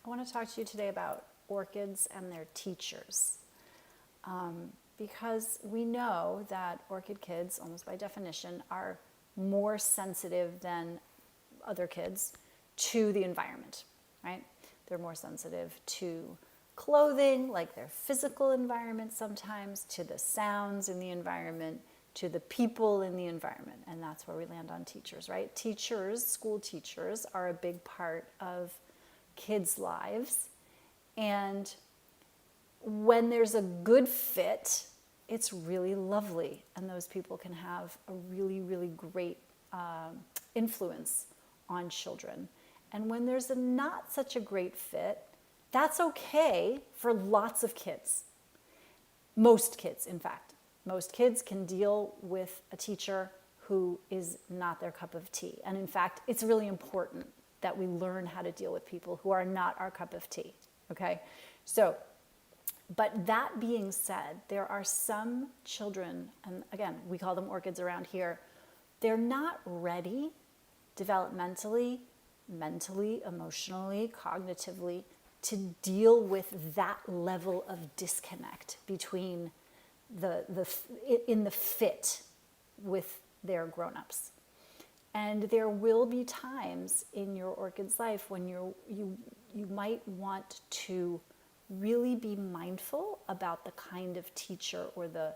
I want to talk to you today about orchids and their teachers. Because we know that orchid kids, almost by definition, are more sensitive than other kids to the environment, right? They're more sensitive to clothing, like their physical environment sometimes, to the sounds in the environment, to the people in the environment. And that's where we land on teachers, right? Teachers, school teachers, are a big part of kids' lives. And when there's a good fit, it's really lovely. And those people can have a really, really great influence on children. And when there's a not such a great fit, that's okay for lots of kids. Most kids, in fact. Most kids can deal with a teacher who is not their cup of tea. And in fact, it's really important that we learn how to deal with people who are not our cup of tea, okay? So, but that being said, there are some children, and again, we call them orchids around here, they're not ready developmentally, mentally, emotionally, cognitively to deal with that level of disconnect between in the fit with their grown-ups. And there will be times in your orchid's life when you might want to really be mindful about the kind of teacher or the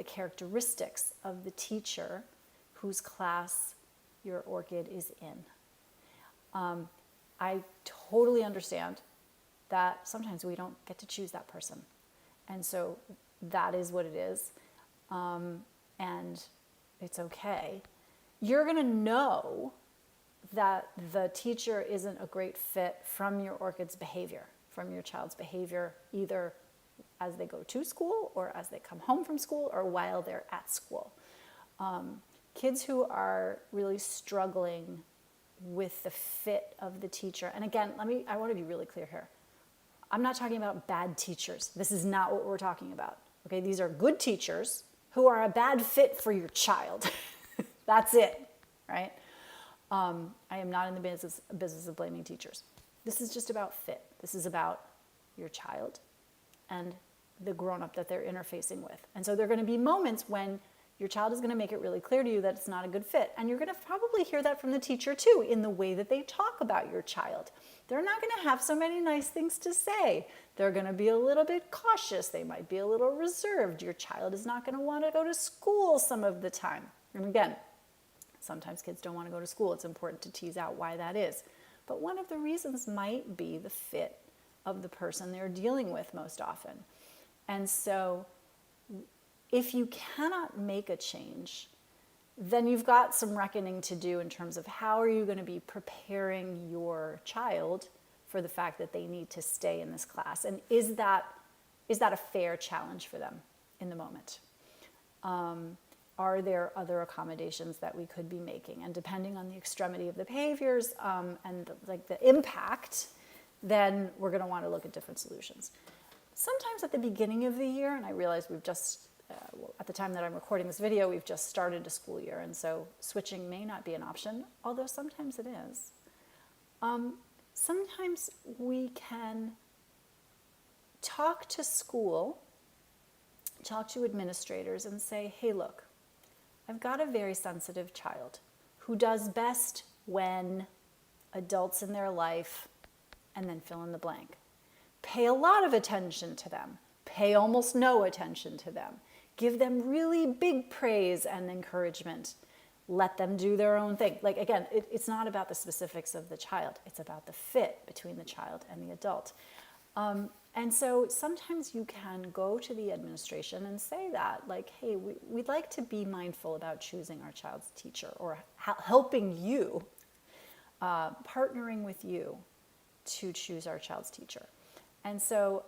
characteristics of the teacher whose class your orchid is in. I totally understand that sometimes we don't get to choose that person. And so that is what it is. And it's okay. You're going to know that the teacher isn't a great fit from your orchid's behavior, from your child's behavior, either as they go to school or as they come home from school or while they're at school. Kids who are really struggling with the fit of the teacher, and again, I want to be really clear here. I'm not talking about bad teachers. This is not what we're talking about. Okay, these are good teachers who are a bad fit for your child. That's it, right? I am not in the business of blaming teachers. This is just about fit. This is about your child and the grown-up that they're interfacing with. And so there are going to be moments when your child is going to make it really clear to you that it's not a good fit. And you're going to probably hear that from the teacher too, in the way that they talk about your child. They're not going to have so many nice things to say. They're going to be a little bit cautious. They might be a little reserved. Your child is not going to want to go to school some of the time. And again, sometimes kids don't want to go to school. It's important to tease out why that is. But one of the reasons might be the fit of the person they're dealing with most often. And so if you cannot make a change, then you've got some reckoning to do in terms of how are you going to be preparing your child for the fact that they need to stay in this class. And is that a fair challenge for them in the moment? Are there other accommodations that we could be making? And depending on the extremity of the behaviors and the impact, then we're going to want to look at different solutions. Sometimes at the beginning of the year, and I realize we've just, at the time that I'm recording this video, we've just started a school year, and so switching may not be an option, although sometimes it is. Sometimes we can talk to school, talk to administrators and say, hey, look, I've got a very sensitive child who does best when adults in their life, and then fill in the blank. Pay a lot of attention to them. Pay almost no attention to them. Give them really big praise and encouragement. Let them do their own thing. Like, again, it's not about the specifics of the child. It's about the fit between the child and the adult. And so sometimes you can go to the administration and say that, like, hey, we'd like to be mindful about choosing our child's teacher, or helping you, partnering with you to choose our child's teacher. And so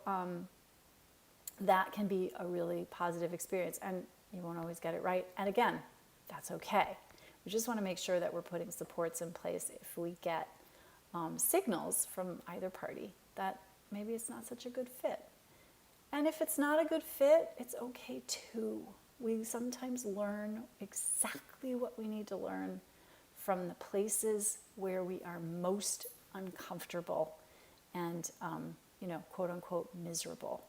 that can be a really positive experience, and you won't always get it right. And again, that's okay. We just want to make sure that we're putting supports in place if we get signals from either party that maybe it's not such a good fit. And if it's not a good fit, it's okay too. We sometimes learn exactly what we need to learn from the places where we are most uncomfortable and, quote unquote, miserable.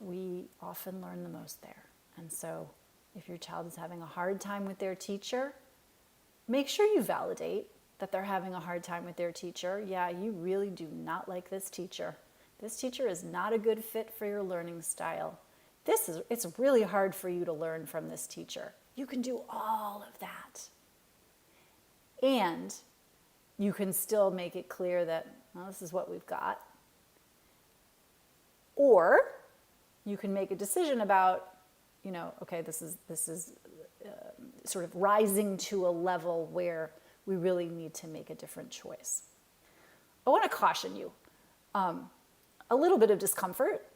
We often learn the most there. And so if your child is having a hard time with their teacher, make sure you validate that they're having a hard time with their teacher. Yeah, you really do not like this teacher. This teacher is not a good fit for your learning style. It's really hard for you to learn from this teacher. You can do all of that. And you can still make it clear that, well, this is what we've got. Or you can make a decision about, okay, this is sort of rising to a level where we really need to make a different choice. I want to caution you. A little bit of discomfort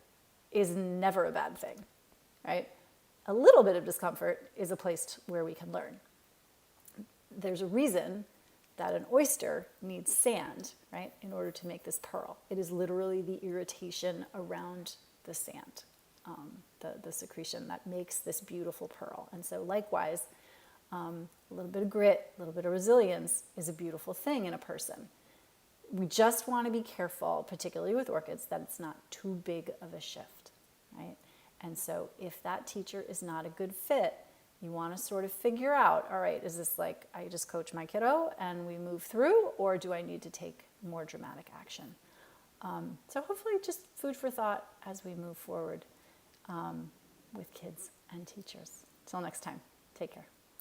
is never a bad thing, right? A little bit of discomfort is a place where we can learn. There's a reason that an oyster needs sand, right, in order to make this pearl. It is literally the irritation around the sand, the secretion that makes this beautiful pearl. And so likewise, a little bit of grit, a little bit of resilience is a beautiful thing in a person. We just want to be careful, particularly with orchids, that it's not too big of a shift, right? And so if that teacher is not a good fit, you want to sort of figure out, all right, is this like I just coach my kiddo and we move through, or do I need to take more dramatic action? So hopefully just food for thought as we move forward with kids and teachers. Till next time, take care.